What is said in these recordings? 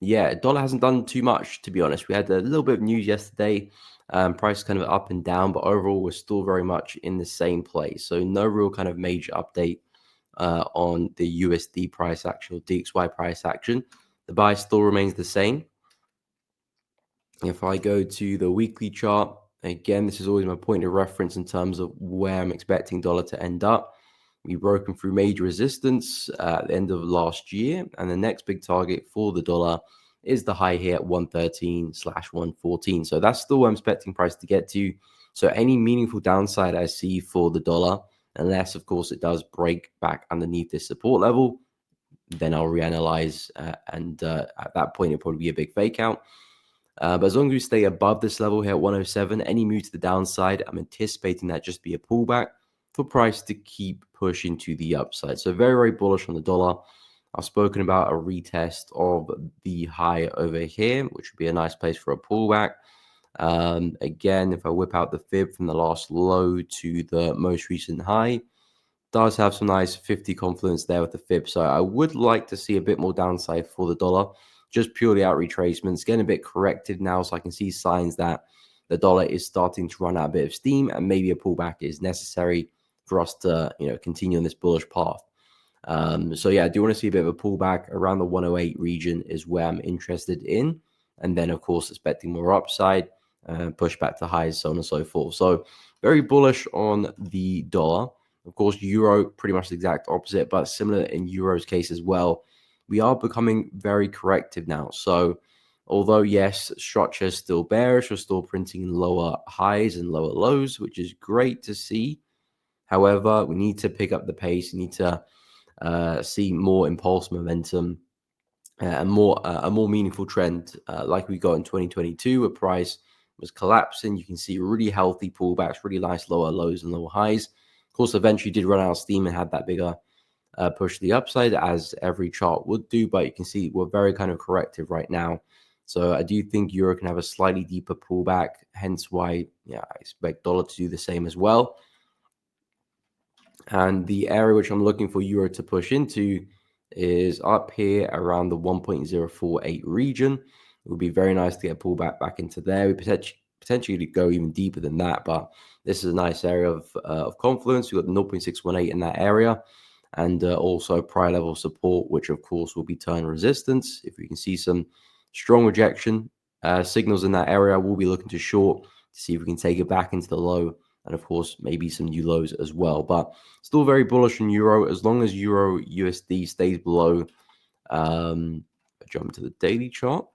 yeah, dollar hasn't done too much, to be honest. We had a little bit of news yesterday. Price kind of up and down, but overall we're still very much in the same place. So no real kind of major update on the USD price action or DXY price action. The buy still remains the same. If I go to the weekly chart, again, this is always my point of reference in terms of where I'm expecting dollar to end up. We've broken through major resistance at the end of last year, and the next big target for the dollar is the high here at 113/114. So that's still where I'm expecting price to get to. So any meaningful downside I see for the dollar, unless of course it does break back underneath this support level, then I'll reanalyze, and at that point it'll probably be a big fake out. But as long as we stay above this level here at 107, any move to the downside, I'm anticipating that just be a pullback for price to keep pushing to the upside. So very, very bullish on the dollar. I've spoken about a retest of the high over here, which would be a nice place for a pullback. Again, if I whip out the fib from the last low to the most recent high, does have some nice 50 confluence there with the fib. So I would like to see a bit more downside for the dollar, just purely out retracements, getting a bit corrected now. So I can see signs that the dollar is starting to run out a bit of steam and maybe a pullback is necessary for us to, continue on this bullish path. So yeah, I do want to see a bit of a pullback around the 108 region is where I'm interested in. And then of course, expecting more upside, push back to highs, so on and so forth. So very bullish on the dollar. Of course, euro, pretty much the exact opposite, but similar in euro's case as well. We are becoming very corrective now. So although, yes, structure is still bearish, we're still printing lower highs and lower lows, which is great to see. However, we need to pick up the pace. We need to see more impulse momentum and a more meaningful trend like we got in 2022, where price was collapsing. You can see really healthy pullbacks, really nice lower lows and lower highs. Of course, eventually did run out of steam and had that bigger push to the upside, as every chart would do. But you can see we're very kind of corrective right now. So I do think euro can have a slightly deeper pullback, hence why I expect dollar to do the same as well. And the area which I'm looking for euro to push into is up here around the 1.048 region. It would be very nice to get a pullback back into there. We potentially go even deeper than that, but this is a nice area of confluence. We've got the 0.618 in that area, and also prior level support, which of course will be turn resistance. If we can see some strong rejection signals in that area, we'll be looking to short to see if we can take it back into the low, and of course maybe some new lows as well. But still very bullish on euro, as long as euro USD stays below. Jump to the daily chart.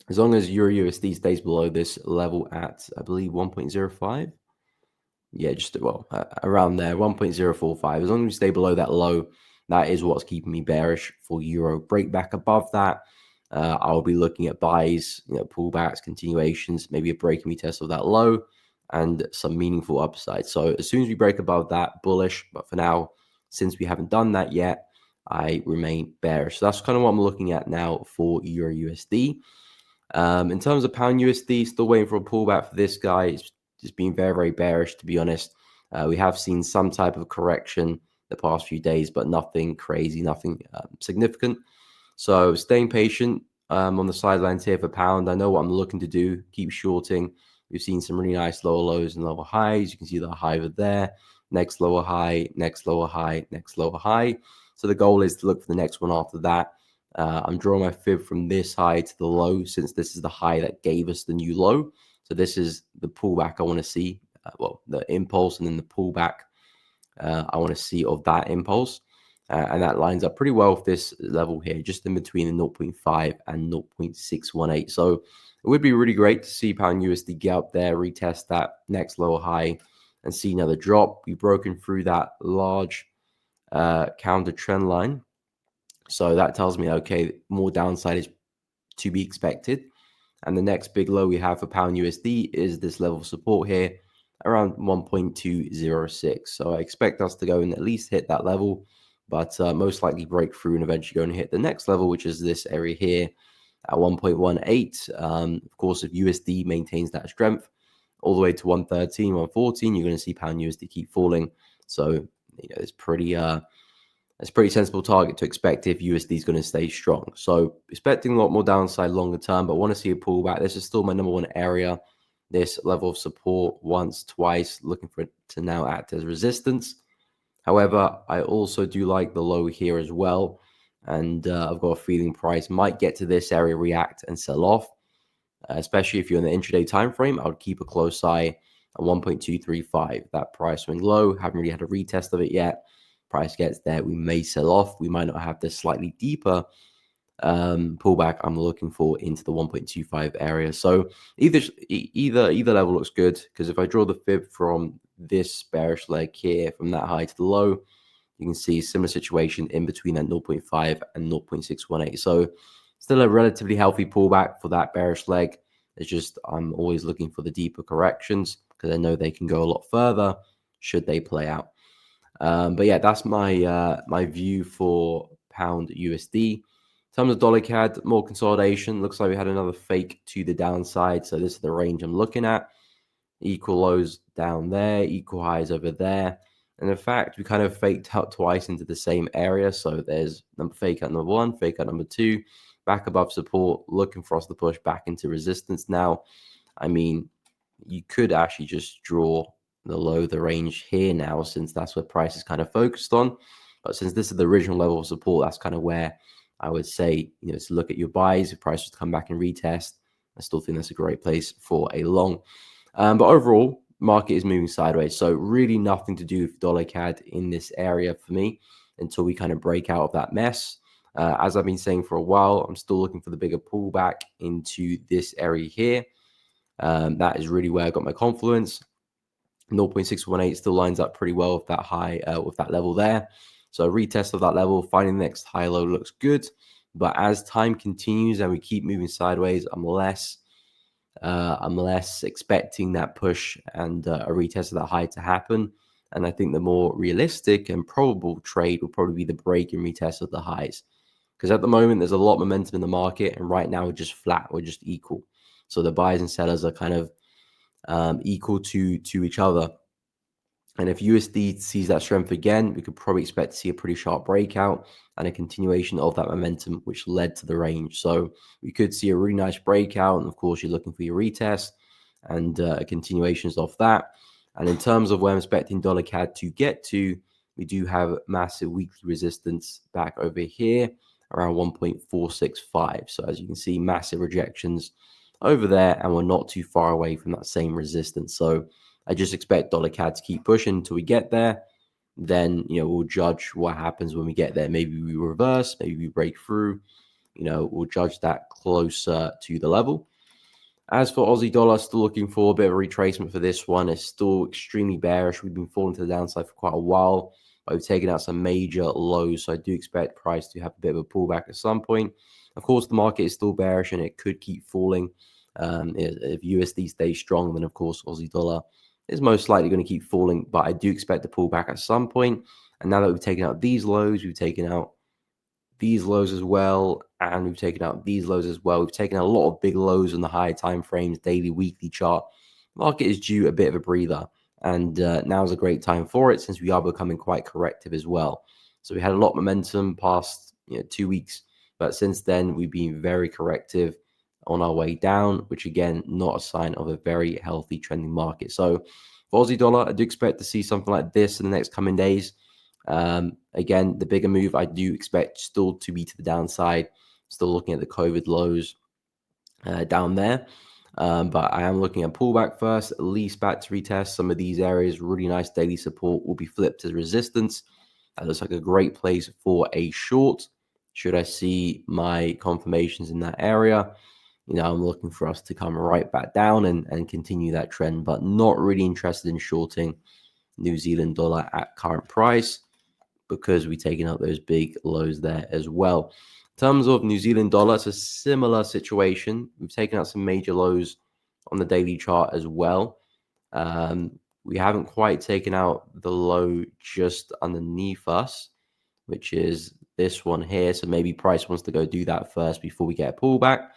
As long as euro USD stays below this level at, I believe, 1.05. Yeah, just around there, 1.045. As long as we stay below that low, that is what's keeping me bearish for euro. Break back above that, I'll be looking at buys, pullbacks, continuations, maybe a break and retest of that low, and some meaningful upside. So as soon as we break above that, bullish. But for now, since we haven't done that yet, I remain bearish. So that's kind of what I'm looking at now for euro USD. In terms of pound USD, still waiting for a pullback for this guy. It's just been very, very bearish, to be honest. We have seen some type of correction the past few days, but nothing crazy, nothing significant. So staying patient on the sidelines here for pound. I know what I'm looking to do, keep shorting. We've seen some really nice lower lows and lower highs. You can see the high over there. Next lower high, next lower high, next lower high. So the goal is to look for the next one after that. I'm drawing my fib from this high to the low, since this is the high that gave us the new low. So this is the pullback I want to see. The impulse and then the pullback I want to see of that impulse. And that lines up pretty well with this level here, just in between the 0.5 and 0.618. So it would be really great to see pound USD get up there, retest that next lower high, and see another drop. We've broken through that large counter trend line. So that tells me, okay, more downside is to be expected. And the next big low we have for pound USD is this level of support here around 1.206. So I expect us to go and at least hit that level, but most likely break through and eventually go and hit the next level, which is this area here at 1.18. Of course, if USD maintains that strength all the way to 113, 114, you're going to see pound USD keep falling. So it's pretty It's a pretty sensible target to expect if USD is going to stay strong. So expecting a lot more downside longer term, but want to see a pullback. This is still my number one area. This level of support once, twice, looking for it to now act as resistance. However, I also do like the low here as well. And I've got a feeling price might get to this area, react and sell off. Especially if you're in the intraday time frame, I would keep a close eye on 1.235. That price went low. Haven't really had a retest of it yet. Price gets there, we may sell off. We might not have this slightly deeper pullback I'm looking for into the 1.25 area. So either level looks good, because if I draw the fib from this bearish leg here, from that high to the low, you can see a similar situation in between that 0.5 and 0.618. So still a relatively healthy pullback for that bearish leg. It's just I'm always looking for the deeper corrections, because I know they can go a lot further should they play out. But yeah, that's my my view for pound USD. In terms of dollar CAD, more consolidation. Looks like we had another fake to the downside. So this is the range I'm looking at. Equal lows down there, equal highs over there. And in fact, we kind of faked out twice into the same area. So there's fake out number one, fake out number two, back above support, looking for us to push back into resistance now. I mean, you could actually just draw the low, the range here now, since that's what price is kind of focused on. But since this is the original level of support, that's kind of where I would say, to look at your buys. If price was to come back and retest, I still think that's a great place for a long. But overall, market is moving sideways. So really nothing to do with dollar CAD in this area for me until we kind of break out of that mess. As I've been saying for a while, I'm still looking for the bigger pullback into this area here. That is really where I got my confluence. 0.618 still lines up pretty well with that high, with that level there. So a retest of that level, finding the next high low looks good. But as time continues and we keep moving sideways, I'm less expecting that push and a retest of that high to happen. And I think the more realistic and probable trade will probably be the break and retest of the highs. Because at the moment, there's a lot of momentum in the market. And right now, we're just flat. We're just equal. So the buyers and sellers are kind of equal to each other. And if USD sees that strength again, we could probably expect to see a pretty sharp breakout and a continuation of that momentum, which led to the range. So we could see a really nice breakout. And of course, you're looking for your retest and continuations of that. And in terms of where I'm expecting dollar CAD to get to, we do have massive weekly resistance back over here around 1.465. So as you can see, massive rejections over there, and we're not too far away from that same resistance. So I just expect dollar CAD to keep pushing until we get there. Then, we'll judge what happens when we get there. Maybe we reverse, maybe we break through. We'll judge that closer to the level. As for Aussie dollar, still looking for a bit of a retracement for this one. It's still extremely bearish. We've been falling to the downside for quite a while, but we've taken out some major lows. So I do expect price to have a bit of a pullback at some point. Of course, the market is still bearish and it could keep falling. If USD stays strong, then of course Aussie dollar is most likely going to keep falling, but I do expect to pull back at some point. And now that we've taken out these lows, we've taken out these lows as well, and we've taken out these lows as well. We've taken out a lot of big lows on the higher time frames, daily, weekly chart. Market is due a bit of a breather, and now is a great time for it, since we are becoming quite corrective as well. So we had a lot of momentum past 2 weeks, but since then we've been very corrective on our way down, which again, not a sign of a very healthy trending market. So for Aussie dollar, I do expect to see something like this in the next coming days. Again, the bigger move I do expect still to be to the downside. Still looking at the COVID lows down there. But I am looking at pullback first, at least back to retest some of these areas. Really nice daily support will be flipped as resistance. That looks like a great place for a short. Should I see my confirmations in that area? I'm looking for us to come right back down and continue that trend, but not really interested in shorting New Zealand dollar at current price, because we've taken out those big lows there as well. In terms of New Zealand dollar, it's a similar situation. We've taken out some major lows on the daily chart as well. We haven't quite taken out the low just underneath us, which is this one here. So maybe price wants to go do that first before we get a pullback.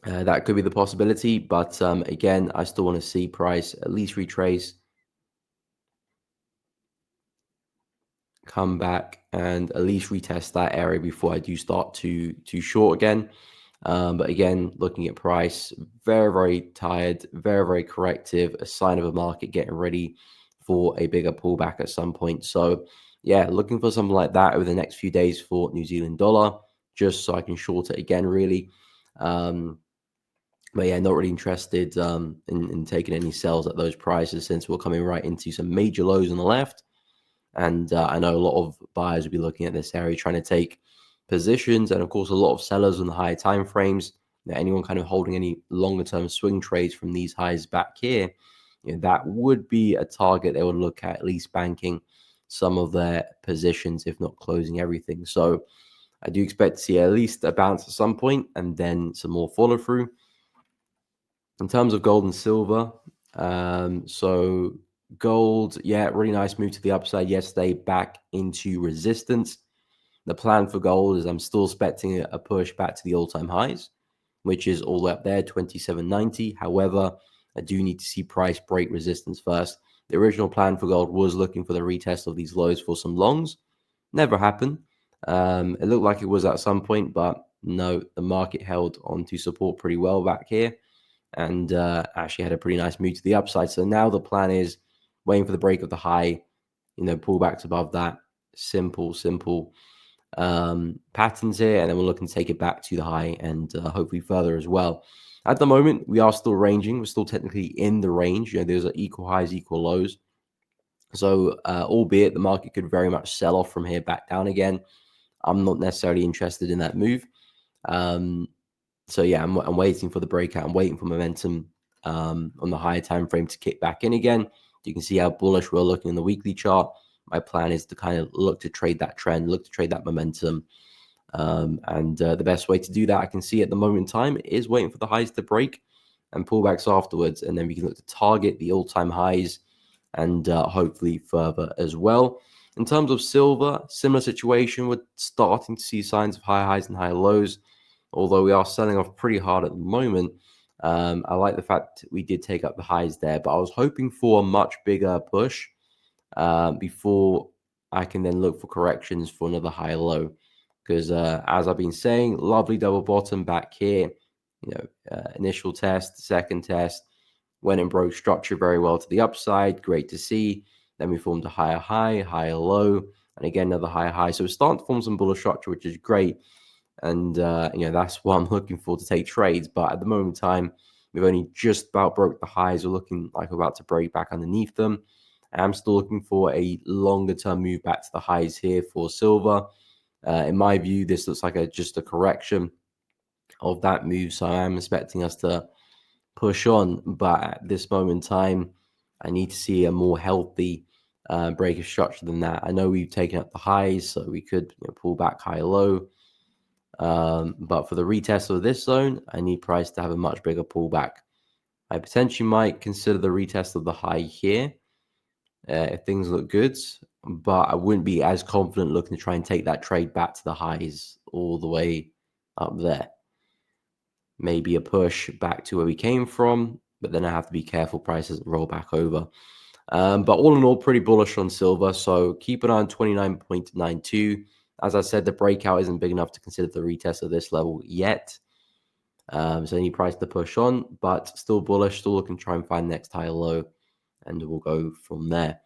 That could be the possibility, but again, I still want to see price at least retrace, come back and at least retest that area before I do start to short again. But again, looking at price, very, very tired, very, very corrective, a sign of a market getting ready for a bigger pullback at some point. So yeah, looking for something like that over the next few days for New Zealand dollar, just so I can short it again, really. But yeah, not really interested in taking any sells at those prices, since we're coming right into some major lows on the left. And I know a lot of buyers will be looking at this area trying to take positions, and of course a lot of sellers on the higher time frames. Anyone kind of holding any longer term swing trades from these highs back here, that would be a target they would look at least banking some of their positions, if not closing everything. So I do expect to see at least a bounce at some point and then some more follow through. In terms of gold and silver, so gold, yeah, really nice move to the upside yesterday, back into resistance. The plan for gold is I'm still expecting a push back to the all-time highs, which is all the way up there, 27.90. However, I do need to see price break resistance first. The original plan for gold was looking for the retest of these lows for some longs. Never happened. It looked like it was at some point, but no, the market held on to support pretty well back here, and actually had a pretty nice move to the upside. So now the plan is waiting for the break of the high, pullbacks above that. Simple patterns here, and then we're looking to take it back to the high and hopefully further as well. At the moment, we are still ranging. We're still technically in the range. There's equal highs, equal lows. So albeit the market could very much sell off from here back down again, I'm not necessarily interested in that move. So yeah, I'm waiting for the breakout. I'm waiting for momentum on the higher time frame to kick back in again. You can see how bullish we're looking in the weekly chart. My plan is to kind of look to trade that trend, look to trade that momentum. And the best way to do that, I can see at the moment in time, is waiting for the highs to break and pullbacks afterwards. And then we can look to target the all-time highs and hopefully further as well. In terms of silver, similar situation. We're starting to see signs of higher highs and higher lows, although we are selling off pretty hard at the moment. I like the fact we did take up the highs there, but I was hoping for a much bigger push before I can then look for corrections for another high low. Because as I've been saying, lovely double bottom back here. Initial test, second test, went and broke structure very well to the upside. Great to see. Then we formed a higher high, higher low, and again another higher high. So we're starting to form some bullish structure, which is great. And that's what I'm looking for to take trades. But at the moment in time, we've only just about broke the highs. We're looking like we're about to break back underneath them. I'm still looking for a longer term move back to the highs here for silver. In my view, this looks like just a correction of that move. So I am expecting us to push on. But at this moment in time, I need to see a more healthy break of structure than that. I know we've taken up the highs, so we could pull back high low. But for the retest of this zone, I need price to have a much bigger pullback. I potentially might consider the retest of the high here if things look good, but I wouldn't be as confident looking to try and take that trade back to the highs all the way up there. Maybe a push back to where we came from, but then I have to be careful prices roll back over. But all in all, pretty bullish on silver. So keep an eye on 29.92. As I said, the breakout isn't big enough to consider the retest of this level yet. So I need price to push on, but still bullish, still looking to try and find next higher low, and we'll go from there.